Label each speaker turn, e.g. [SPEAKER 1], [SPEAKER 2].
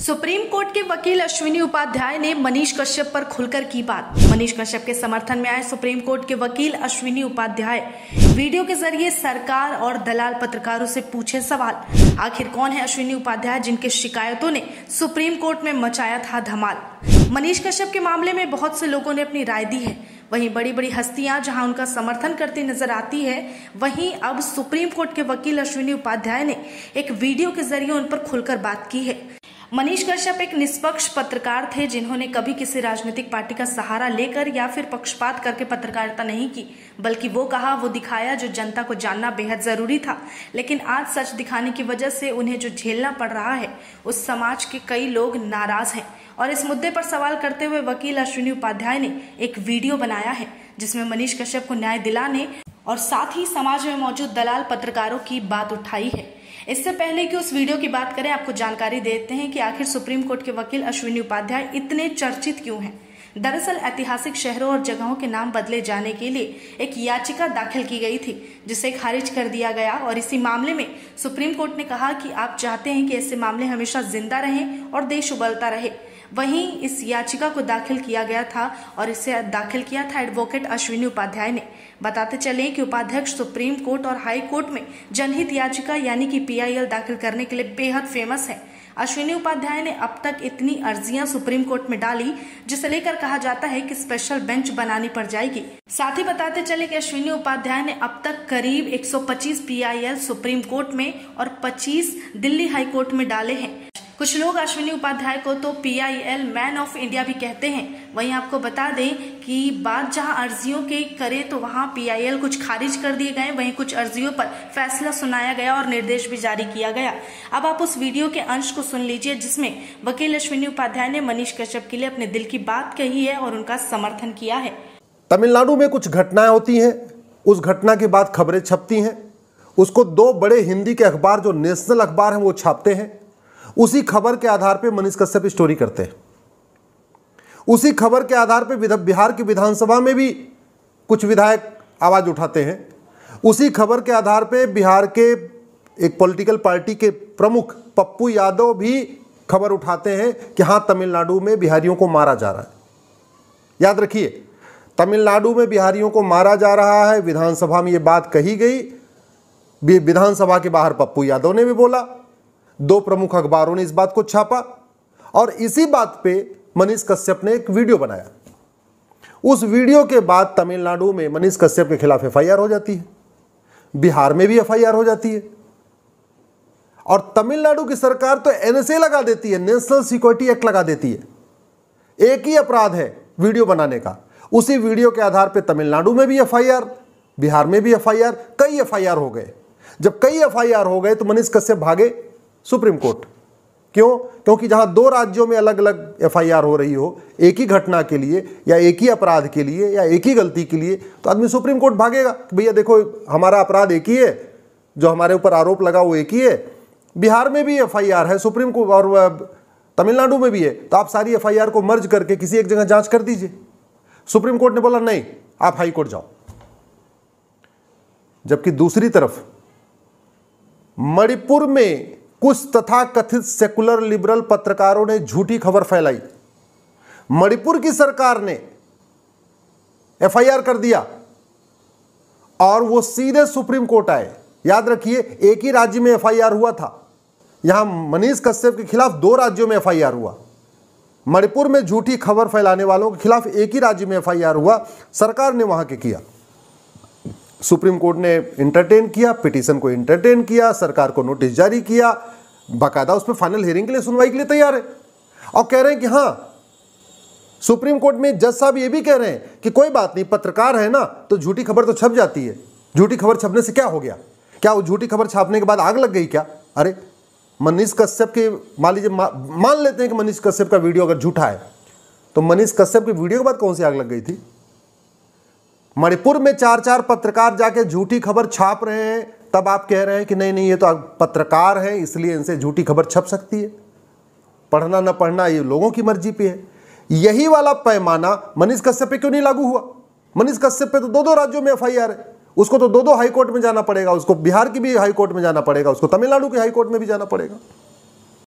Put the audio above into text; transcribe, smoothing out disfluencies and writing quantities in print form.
[SPEAKER 1] Supreme court के वकील अश्विनी उपाध्याय ने मनीष कश्यप पर खुलकर की बात। मनीष कश्यप के समर्थन में आए सुप्रीम कोर्ट के वकील अश्विनी उपाध्याय वीडियो के जरिए सरकार और दलाल पत्रकारों से पूछे सवाल। आखिर कौन है अश्विनी उपाध्याय जिनके शिकायतों ने सुप्रीम कोर्ट में मचाया था धमाल। मनीष कश्यप के मामले में बहुत से लोगों ने अपनी राय दी है। वहीं बड़ी बड़ी हस्तियां जहां उनका समर्थन करती नजर आती है, वहीं अब सुप्रीम कोर्ट के वकील अश्विनी उपाध्याय ने एक वीडियो के जरिए उन पर खुलकर बात की है। मनीष कश्यप एक निष्पक्ष पत्रकार थे जिन्होंने कभी किसी राजनीतिक पार्टी का सहारा लेकर या फिर पक्षपात करके पत्रकारिता नहीं की, बल्कि वो कहा वो दिखाया जो जनता को जानना बेहद जरूरी था। लेकिन आज सच दिखाने की वजह से उन्हें जो झेलना पड़ रहा है, उस समाज के कई लोग नाराज हैं। और इस मुद्दे पर सवाल करते हुए वकील अश्विनी उपाध्याय ने एक वीडियो बनाया है जिसमें मनीष कश्यप को न्याय दिलाने और साथ ही समाज में मौजूद दलाल पत्रकारों की बात उठाई है। इससे पहले कि उस वीडियो की बात करें, आपको जानकारी देते हैं कि आखिर सुप्रीम कोर्ट के वकील अश्विनी उपाध्याय इतने चर्चित क्यों हैं। दरअसल ऐतिहासिक शहरों और जगहों के नाम बदले जाने के लिए एक याचिका दाखिल की गई थी जिसे खारिज कर दिया गया और इसी मामले में सुप्रीम कोर्ट ने कहा कि आप चाहते हैं कि ऐसे मामले हमेशा जिंदा रहें और देश उबलता रहे। वहीं इस याचिका को दाखिल किया गया था और इसे दाखिल किया था एडवोकेट अश्विनी उपाध्याय ने। बताते चले कि उपाध्यक्ष सुप्रीम कोर्ट और हाई कोर्ट में जनहित याचिका यानी कि PIL दाखिल करने के लिए बेहद फेमस है। अश्विनी उपाध्याय ने अब तक इतनी अर्जियां सुप्रीम कोर्ट में डाली जिसे लेकर कहा जाता है कि स्पेशल बेंच बनानी पड़ जाएगी। साथ ही बताते चले कि अश्विनी उपाध्याय ने अब तक करीब 125 PIL सुप्रीम कोर्ट में और 25 दिल्ली हाई कोर्ट में डाले हैं। कुछ लोग अश्विनी उपाध्याय को तो PIL मैन ऑफ इंडिया भी कहते हैं। वहीं आपको बता दें कि बात जहां अर्जियों के करे तो वहां PIL कुछ खारिज कर दिए गए, वहीं कुछ अर्जियों पर फैसला सुनाया गया और निर्देश भी जारी किया गया। अब आप उस वीडियो के अंश को सुन लीजिए जिसमें वकील अश्विनी उपाध्याय ने मनीष कश्यप के लिए अपने दिल की बात कही है और उनका समर्थन किया है।
[SPEAKER 2] तमिलनाडु में कुछ घटनाएं होती हैं, उस घटना के बाद खबरें छपती हैं, उसको दो बड़े हिंदी के अखबार जो नेशनल अखबार हैं वो छापते हैं। उसी खबर के आधार पे मनीष कश्यप स्टोरी करते हैं। उसी खबर के आधार पे बिहार की विधानसभा में भी कुछ विधायक आवाज उठाते हैं। उसी खबर के आधार पे बिहार के एक पॉलिटिकल पार्टी के प्रमुख पप्पू यादव भी खबर उठाते हैं कि हाँ, तमिलनाडु में बिहारियों को मारा जा रहा है। याद रखिए, तमिलनाडु में बिहारियों को मारा जा रहा है। विधानसभा में ये बात कही गई, विधानसभा के बाहर पप्पू यादव ने भी बोला, दो प्रमुख अखबारों ने इस बात को छापा और इसी बात पे मनीष कश्यप ने एक वीडियो बनाया। उस वीडियो के बाद तमिलनाडु में मनीष कश्यप के खिलाफ FIR हो जाती है, बिहार में भी FIR हो जाती है और तमिलनाडु की सरकार तो NSA लगा देती है, नेशनल सिक्योरिटी एक्ट लगा देती है। एक ही अपराध है वीडियो बनाने का। उसी वीडियो के आधार पर तमिलनाडु में भी FIR, बिहार में भी FIR, कई FIR हो गए। जब कई FIR हो गए तो मनीष कश्यप भागे सुप्रीम कोर्ट। क्यों? क्योंकि जहां दो राज्यों में अलग अलग FIR हो रही हो एक ही घटना के लिए या एक ही अपराध के लिए या एक ही गलती के लिए, तो आदमी सुप्रीम कोर्ट भागेगा कि भैया देखो, हमारा अपराध एक ही है, जो हमारे ऊपर आरोप लगा वो एक ही है, बिहार में भी FIR है, सुप्रीम कोर्ट और तमिलनाडु में भी है, तो आप सारी FIR को मर्ज करके किसी एक जगह जांच कर दीजिए। सुप्रीम कोर्ट ने बोला नहीं, आप हाई कोर्ट जाओ। जबकि दूसरी तरफ मणिपुर में कुछ तथाकथित सेकुलर लिबरल पत्रकारों ने झूठी खबर फैलाई। मणिपुर की सरकार ने FIR कर दिया और वो सीधे सुप्रीम कोर्ट आए। याद रखिए, एक ही राज्य में FIR हुआ था। यहां मनीष कश्यप के खिलाफ दो राज्यों में FIR हुआ। मणिपुर में झूठी खबर फैलाने वालों के खिलाफ एक ही राज्य में FIR हुआ, सरकार ने वहां के किया। सुप्रीम कोर्ट ने इंटरटेन किया, पिटीशन को इंटरटेन किया, सरकार को नोटिस जारी किया, बाकायदा उस पर फाइनल हियरिंग के लिए, सुनवाई के लिए तैयार है और कह रहे हैं कि हाँ, सुप्रीम कोर्ट में जज साहब ये भी कह रहे हैं कि कोई बात नहीं, पत्रकार है ना तो झूठी खबर तो छप जाती है। झूठी खबर छपने से क्या हो गया? क्या वो झूठी खबर छापने के बाद आग लग गई क्या? अरे मनीष कश्यप के, मान लीजिए मान लेते हैं कि मनीष कश्यप का वीडियो अगर झूठा है, तो मनीष कश्यप की वीडियो के बाद कौन सी आग लग गई थी? मणिपुर में 4-4 पत्रकार जाके झूठी खबर छाप रहे हैं, तब आप कह रहे हैं कि नहीं ये तो पत्रकार हैं इसलिए इनसे झूठी खबर छप सकती है। पढ़ना न पढ़ना ये लोगों की मर्जी पे है। यही वाला पैमाना मनीष कश्यप पे क्यों नहीं लागू हुआ? मनीष कश्यप पे तो दो राज्यों में FIR है, उसको तो दो हाई कोर्ट में जाना पड़ेगा, उसको बिहार की भी हाई कोर्ट में जाना पड़ेगा, उसको तमिलनाडु के हाई कोर्ट में भी जाना पड़ेगा।